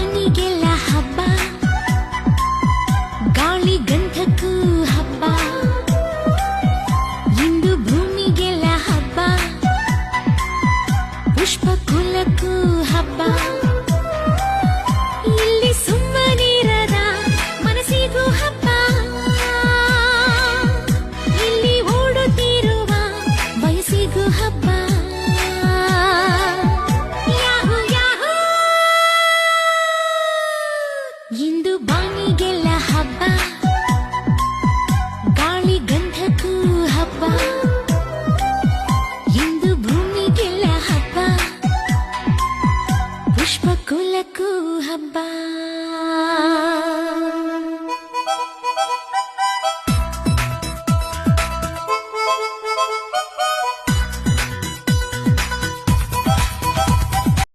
ಬಾನಿಗೆಲ್ಲ ಹಬ್ಬ, ಗಾಳಿ ಗಂಧಕ್ಕೂ ಹಬ್ಬ, ಇಂದು ಭೂಮಿಗೆಲ್ಲ ಹಬ್ಬ, ಪುಷ್ಪ ಕುಲಕ್ಕೂ ಹಬ್ಬ. ಇಲ್ಲಿ ಸುಮ್ಮನಿರದ ಮನಸ್ಸಿಗೂ ಹಬ್ಬ, ಇಲ್ಲಿ ಓಡುತ್ತಿರುವ ವಯಸ್ಸಿಗೂ ಹಬ್ಬ. ಇಂದು ಬಾನಿಗೆಲ್ಲ ಹಬ್ಬ, ಗಾಳಿ ಗಂಧಕ್ಕೂ ಹಬ್ಬ, ಇಂದು ಭೂಮಿಗೆಲ್ಲ ಹಬ್ಬ, ಪುಷ್ಪ ಕುಲಕ್ಕೂ ಹಬ್ಬ.